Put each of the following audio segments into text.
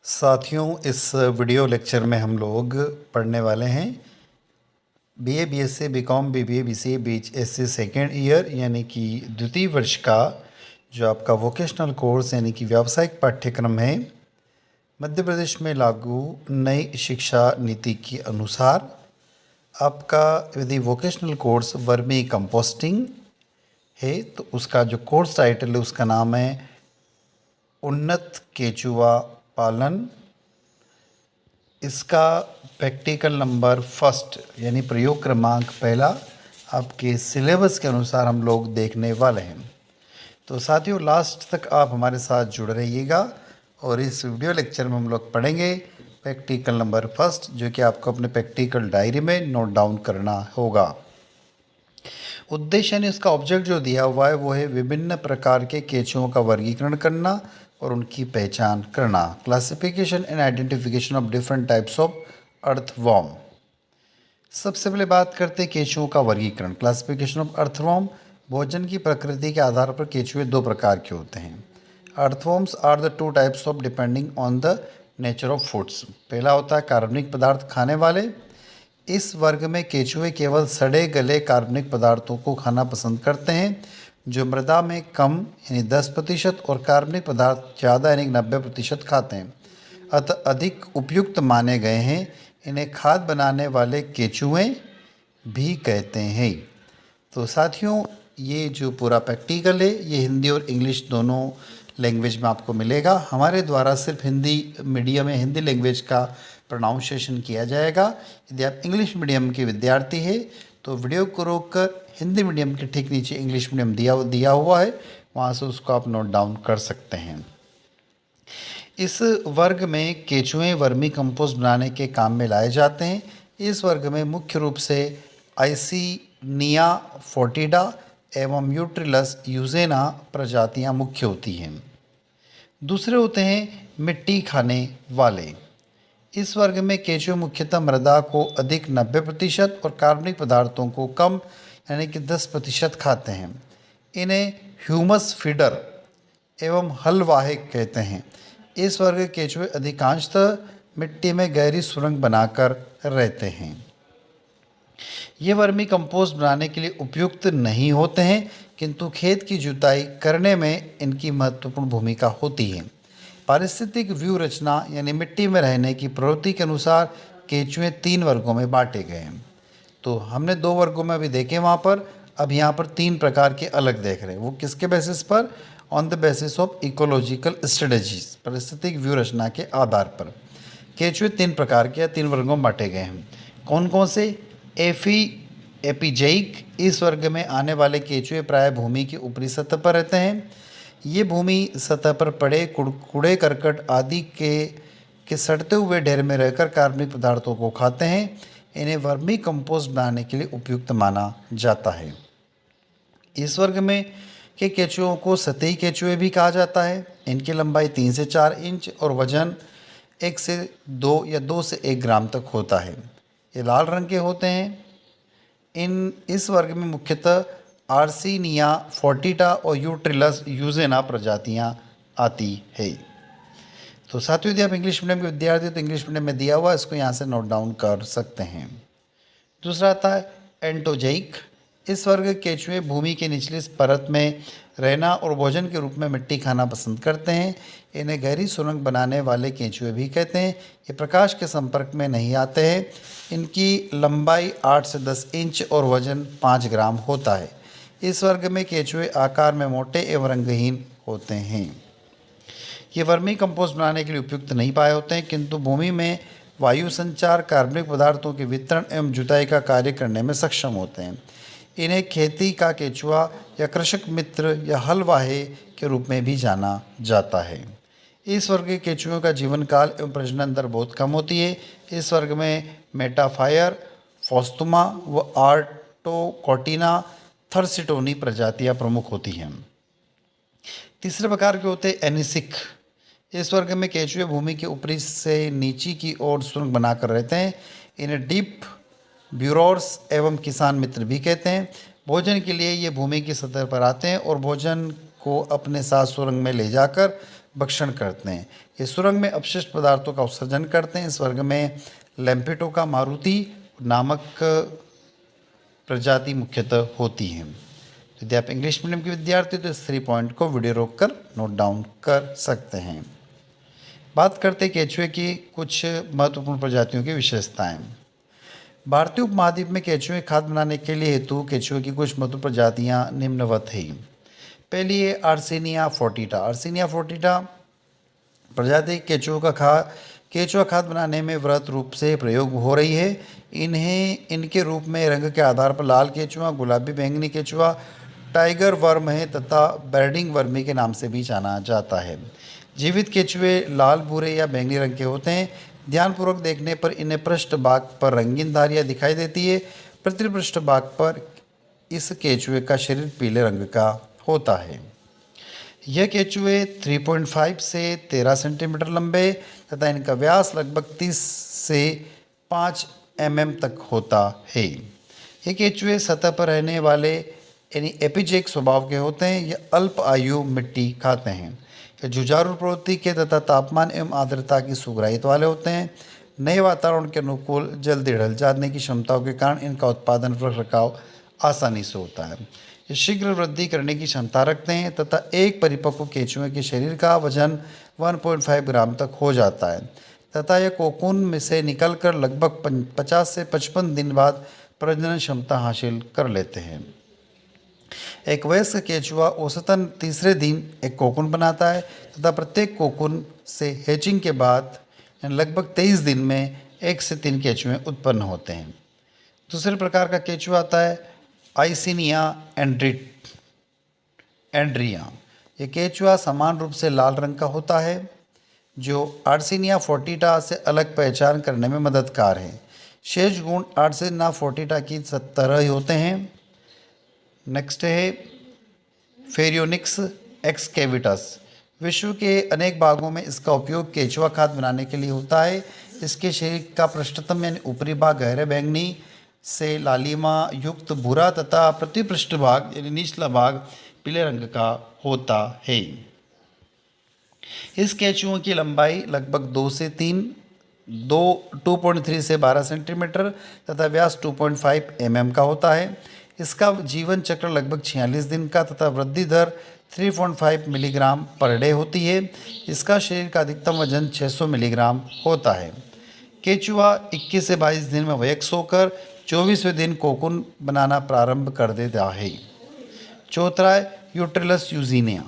साथियों, इस video lecture में हम लोग पढ़ने वाले हैं BA, BSc, BCom, BBA, BCA, बीएचएससी सेकेंड ईयर यानी कि द्वितीय वर्ष का जो आपका वोकेशनल कोर्स यानी कि व्यावसायिक पाठ्यक्रम है। मध्य प्रदेश में लागू नई शिक्षा नीति के अनुसार आपका यदि वोकेशनल कोर्स वर्मी कंपोस्टिंग है तो उसका जो कोर्स टाइटल है उसका नाम है उन्नत केचुआ पालन। इसका प्रैक्टिकल नंबर फर्स्ट यानी प्रयोग क्रमांक पहला आपके सिलेबस के अनुसार हम लोग देखने वाले हैं। तो साथियों, लास्ट तक आप हमारे साथ जुड़ रहिएगा और इस वीडियो लेक्चर में हम लोग पढ़ेंगे प्रैक्टिकल नंबर फर्स्ट, जो कि आपको अपने प्रैक्टिकल डायरी में नोट डाउन करना होगा। उद्देश्य यानी उसका ऑब्जेक्ट जो दिया हुआ है वो है विभिन्न प्रकार के केंचुओं का वर्गीकरण करना और उनकी पहचान करना। Classification and identification of different types of earthworm. सबसे पहले बात करते हैं केंचुओं का वर्गीकरण। Classification of earthworm. भोजन की प्रकृति के आधार पर केंचुए दो प्रकार के होते हैं। Earthworms are the two types of depending on the nature of foods. पहला होता है कार्बनिक पदार्थ खाने वाले। इस वर्ग में केंचुए केवल सड़े गले कार्बनिक पदार्थों को खाना पसंद करते हैं जो मृदा में कम यानी 10% और कार्बनिक पदार्थ ज़्यादा यानी 90% खाते हैं, अतः अधिक उपयुक्त माने गए हैं। इन्हें खाद बनाने वाले केंचुए भी कहते हैं। तो साथियों, ये जो पूरा प्रैक्टिकल है ये हिंदी और इंग्लिश दोनों लैंग्वेज में आपको मिलेगा। हमारे द्वारा सिर्फ हिंदी मीडियम में हिंदी लैंग्वेज का प्रोनाउंसिएशन किया जाएगा। यदि आप इंग्लिश मीडियम के विद्यार्थी हैं तो वीडियो को रोककर हिंदी मीडियम के ठीक नीचे इंग्लिश मीडियम दिया हुआ है, वहाँ से उसको आप नोट डाउन कर सकते हैं। इस वर्ग में केंचुए वर्मी कंपोस्ट बनाने के काम में लाए जाते हैं। इस वर्ग में मुख्य रूप से आइसिनिया फोर्टिडा एवं यूट्रिलस यूजेना प्रजातियां मुख्य होती हैं। दूसरे होते हैं मिट्टी खाने वाले। इस वर्ग में केंचुए मुख्यतः मृदा को अधिक 90% और कार्बनिक पदार्थों को कम यानी कि 10% खाते हैं। इन्हें ह्यूमस फीडर एवं हलवाहक कहते हैं। इस वर्ग के केंचुए अधिकांशतः मिट्टी में गहरी सुरंग बनाकर रहते हैं। ये वर्मी कंपोस्ट बनाने के लिए उपयुक्त नहीं होते हैं, किंतु खेत की जुताई करने में इनकी महत्वपूर्ण भूमिका होती है। पारिस्थितिक व्यू रचना यानी मिट्टी में रहने की प्रवृत्ति के अनुसार केंचुए 3 वर्गों में बांटे गए हैं। तो हमने 2 वर्गों में अभी देखे वहाँ पर, अब यहाँ पर 3 प्रकार के अलग देख रहे हैं। वो किसके बेसिस पर? On the basis of ecological strategies, पारिस्थितिक व्यू रचना के आधार पर केंचुए 3 प्रकार के 3 वर्गों में बांटे गए हैं। कौन कौन से? एपिजेइक। इस वर्ग में आने वाले केंचुए प्राय भूमि की ऊपरी सतह पर रहते हैं। ये भूमि सतह पर पड़े कूड़े करकट आदि के सड़ते हुए ढेर में रहकर कार्बनिक पदार्थों को खाते हैं। इन्हें वर्मी कंपोस्ट बनाने के लिए उपयुक्त माना जाता है। इस वर्ग में के केंचुओं को सतही केंचुए भी कहा जाता है। इनकी लंबाई 3 से 4 इंच और वजन 1 से 2 या 2 से 1 ग्राम तक होता है। ये लाल रंग के होते हैं। इस वर्ग में मुख्यतः आर्सिनिया फोर्टिटा और यूट्रिलस यूजेना प्रजातियां आती है। तो साथियों, यदि आप इंग्लिश मीडियम के विद्यार्थी तो इंग्लिश मीडियम में दिया हुआ है, इसको यहाँ से नोट डाउन कर सकते हैं। दूसरा आता है एंटोजेइक। इस वर्ग के केंचुए भूमि के निचली परत में रहना और भोजन के रूप में मिट्टी खाना पसंद करते हैं। इन्हें गहरी सुरंग बनाने वाले केंचुए भी कहते हैं। ये प्रकाश के संपर्क में नहीं आते हैं। इनकी लंबाई 8 से 10 इंच और वजन 5 ग्राम होता है। इस वर्ग में केंचुए आकार में मोटे एवं रंगहीन होते हैं। ये वर्मी कंपोस्ट बनाने के लिए उपयुक्त नहीं पाए होते हैं, किंतु भूमि में वायु संचार, कार्बनिक पदार्थों के वितरण एवं जुताई का कार्य करने में सक्षम होते हैं। इन्हें खेती का केंचुआ या कृषक मित्र या हलवाहे के रूप में भी जाना जाता है। इस वर्ग के केंचुओं का जीवन काल एवं प्रजनन दर बहुत कम होती है। इस वर्ग में मेटाफायर, फॉस्टुमा व आर्टोकॉटिना थर्सिटोनी प्रजातियां प्रमुख होती हैं। तीसरे प्रकार के होते हैं एनिसिक। इस वर्ग में केंचुए भूमि के ऊपरी से नीचे की ओर सुरंग बनाकर रहते हैं। इन्हें डीप ब्यूरोर्स एवं किसान मित्र भी कहते हैं। भोजन के लिए ये भूमि की सतह पर आते हैं और भोजन को अपने साथ सुरंग में ले जाकर भक्षण करते हैं। ये सुरंग में अपशिष्ट पदार्थों का उत्सर्जन करते हैं। इस वर्ग में लैम्पेटोका मारुति नामक प्रजाति मुख्यतः होती हैं। यदि आप इंग्लिश मीडियम के विद्यार्थी तो इस 3 पॉइंट को वीडियो रोककर नोट डाउन कर सकते हैं। बात करते हैं केंचुए की कुछ महत्वपूर्ण प्रजातियों की विशेषताएं। भारतीय उपमहाद्वीप में केंचुए खाद्य बनाने के लिए हेतु केंचुए की कुछ महत्वपूर्ण प्रजातियां निम्नवत हैं। पहली है आर्सेनिया फोर्टिटा। आर्सेनिया फोर्टिटा प्रजाति केंचुआ खाद्य बनाने में वृहत रूप से प्रयोग हो रही है। इनके रूप में रंग के आधार पर लाल केंचुआ, गुलाबी बैंगनी केंचुआ, टाइगर वर्म है तथा बर्डिंग वर्मी के नाम से भी जाना जाता है। जीवित केंचुए लाल, भूरे या बैंगनी रंग के होते हैं। ध्यानपूर्वक देखने पर इन्हें पृष्ठ भाग पर रंगीन धारियाँ दिखाई देती है। प्रतिपृष्ठ भाग पर इस केंचुए का शरीर पीले रंग का होता है। यह केंचुए 3.5 से 13 सेंटीमीटर लंबे तथा इनका व्यास लगभग 30 से 5 mm तक होता है। ये केंचुए सतह पर रहने वाले यानी एपिजेक स्वभाव के होते हैं। ये अल्प आयु मिट्टी खाते हैं। ये जुझारू प्रवृत्ति के तथा तापमान एवं आर्द्रता की सुगराहित वाले होते हैं। नए वातावरण के अनुकूल जल्दी ढल जाने की क्षमताओं के कारण इनका उत्पादन रखरखाव आसानी से होता है। ये शीघ्र वृद्धि करने की क्षमता रखते हैं तथा एक परिपक्व केंचुए के शरीर का वजन 1.5 ग्राम तक हो जाता है तथा यह कोकून में से निकलकर लगभग 50 से 55 दिन बाद प्रजनन क्षमता हासिल कर लेते हैं। एक वयस्क केंचुआ औसतन तीसरे दिन एक कोकून बनाता है तथा प्रत्येक कोकून से हैचिंग के बाद लगभग 23 दिन में 1 से 3 केंचुए उत्पन्न होते हैं। दूसरे प्रकार का केंचुआ आता है आइसिनिया एंड्रिया। ये केंचुआ समान रूप से लाल रंग का होता है जो आर्सेनिया फोर्टिटा से अलग पहचान करने में मददगार है। शेष गुण आर्सेनिया फोर्टिटा की तरह ही होते हैं। नेक्स्ट है फेरियोनिक्स एक्सकेविटस। विश्व के अनेक भागों में इसका उपयोग केंचुआ खाद्य बनाने के लिए होता है। इसके शरीर का पृष्ठतम यानी ऊपरी भाग गहरे बैंगनी से लालिमा युक्त भूरा तथा प्रतिपृष्ठ भाग यानी निचला भाग पीले रंग का होता है। इस केंचुओं की लंबाई लगभग 2.3 से 12 सेंटीमीटर तथा व्यास 2.5 mm का होता है। इसका जीवन चक्र लगभग 46 दिन का तथा वृद्धि दर 3.5 मिलीग्राम पर डे होती है। इसका शरीर का अधिकतम वजन 600 मिलीग्राम होता है। केंचुआ 21 से 22 दिन में वयस्क होकर 24वें दिन कोकून बनाना प्रारंभ कर देता है। चौथा है यूट्रिलस यूजीनिया।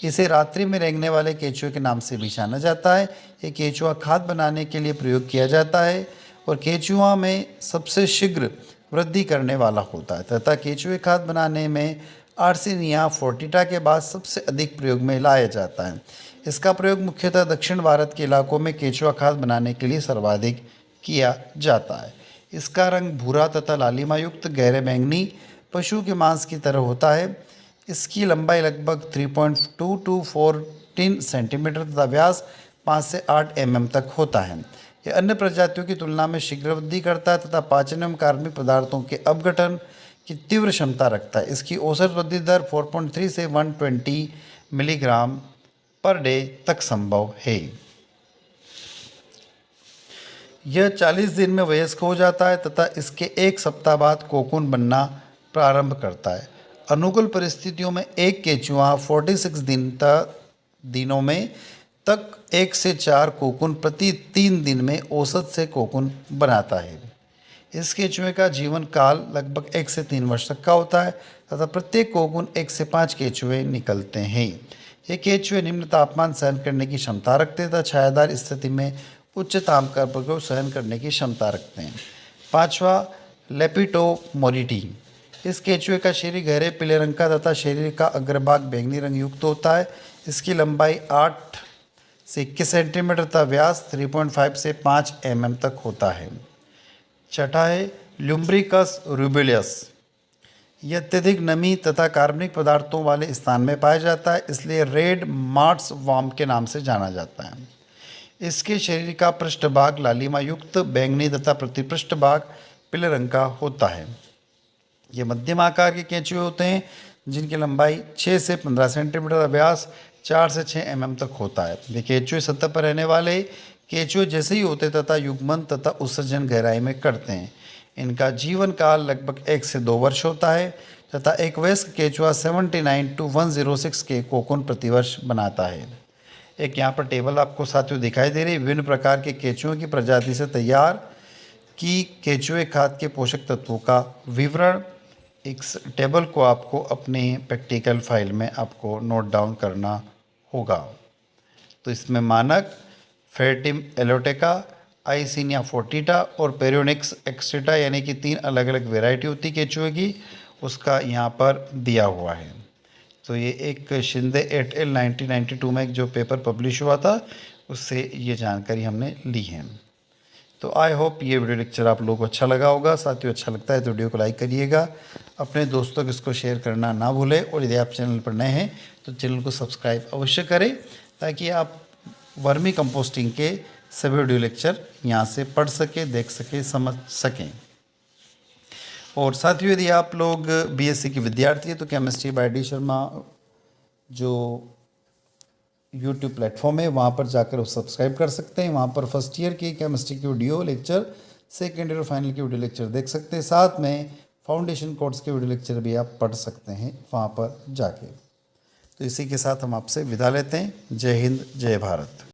इसे रात्रि में रेंगने वाले केंचुए के नाम से भी जाना जाता है। ये केंचुआ खाद्य बनाने के लिए प्रयोग किया जाता है और केंचुआ में सबसे शीघ्र वृद्धि करने वाला होता है तथा केंचुए खाद्य बनाने में आर्सेनिया फोर्टिटा के बाद सबसे अधिक प्रयोग में लाया जाता है। इसका प्रयोग मुख्यतः दक्षिण भारत के इलाकों में केंचुआ खाद्य बनाने के लिए सर्वाधिक किया जाता है। इसका रंग भूरा तथा लालिमा युक्त गहरे बैंगनी पशु के मांस की तरह होता है। इसकी लंबाई लगभग 3.2 to 14 सेंटीमीटर तथा व्यास 5 से 8 mm तक होता है। यह अन्य प्रजातियों की तुलना में शीघ्र वृद्धि करता है तथा पाचन एवं कार्बनिक पदार्थों के अपघटन की तीव्र क्षमता रखता है। इसकी औसत वृद्धि दर 4.3 से 120 मिलीग्राम पर डे तक संभव है। यह 40 दिन में वयस्क हो जाता है तथा इसके 1 सप्ताह बाद कोकून बनना प्रारंभ करता है। अनुकूल परिस्थितियों में एक केंचुआ 46 दिनों में तक 1 से 4 कोकून प्रति 3 दिन में औसत से कोकून बनाता है। इस केंचुए का जीवन काल लगभग 1 से 3 वर्ष तक का होता है तथा प्रत्येक कोकून 1 से 5 केंचुए निकलते हैं। ये केंचुए निम्न तापमान सहन करने की क्षमता रखते तथा छायादार स्थिति में उच्च तापमान को सहन करने की क्षमता रखते हैं। पांचवा लेपिटोमोरिटी। इस केंचुए का शरीर गहरे पीले रंग का तथा शरीर का अग्रभाग बैंगनी रंग युक्त होता है। इसकी लंबाई 8 से 21 सेंटीमीटर तथा व्यास 3.5 से 5 mm तक होता है। छठा है ल्यूम्ब्रिकस रूबिलियस। यह अत्यधिक नमी तथा कार्बनिक पदार्थों वाले स्थान में पाया जाता है, इसलिए रेड मार्स वार्म के नाम से जाना जाता है। इसके शरीर का पृष्ठभाग लालिमा युक्त बैंगनी तथा प्रतिपृष्ठ भाग पीले रंग का होता है। ये मध्यम आकार के केंचुए होते हैं जिनकी लंबाई 6 से 15 सेंटीमीटर, व्यास 4 से 6 mm तक होता है। ये केंचुए सतह पर रहने वाले केंचुए जैसे ही होते तथा युग्मन तथा उत्सर्जन गहराई में करते हैं। इनका जीवन काल लगभग 1 से 2 वर्ष होता है तथा एक वयस्क केंचुआ 79 to 106 के कोकून प्रतिवर्ष बनाता है। एक यहाँ पर टेबल आपको साथियों दिखाई दे रही है। विभिन्न प्रकार के केंचुओं की प्रजाति से तैयार की केंचुए खाद्य के पोषक तत्वों का विवरण। इस टेबल को आपको अपने प्रैक्टिकल फाइल में आपको नोट डाउन करना होगा। तो इसमें मानक फेटिम एलोटेका, आइसिनिया फोर्टिटा और पेरियोनिक्स एक्स्ट्रेटा यानी कि 3 अलग अलग वैरायटी होती केंचुए की, उसका यहाँ पर दिया हुआ है। तो ये एक शिंदे एट एल 1992 में एक जो पेपर पब्लिश हुआ था उससे ये जानकारी हमने ली है। तो आई होप ये वीडियो लेक्चर आप लोगों को अच्छा लगा होगा। साथियों अच्छा लगता है तो वीडियो को लाइक करिएगा, अपने दोस्तों को इसको शेयर करना ना भूलें और यदि आप चैनल पर नए हैं तो चैनल को सब्सक्राइब अवश्य करें ताकि आप वर्मी कंपोस्टिंग के सभी वीडियो लेक्चर यहाँ से पढ़ सकें, देख सकें, समझ सकें। और साथियों यदि आप लोग बीएससी के विद्यार्थी हैं तो केमिस्ट्री बाय डी शर्मा जो यूट्यूब प्लेटफॉर्म है वहाँ पर जाकर आप सब्सक्राइब कर सकते हैं। वहाँ पर फर्स्ट ईयर की केमिस्ट्री की video lecture, second year final की वीडियो लेक्चर देख सकते हैं। साथ में फाउंडेशन कोर्स के वीडियो लेक्चर भी आप पढ़ सकते हैं वहाँ पर जाके। तो इसी के साथ हम आपसे विदा लेते हैं। जय हिंद, जय भारत।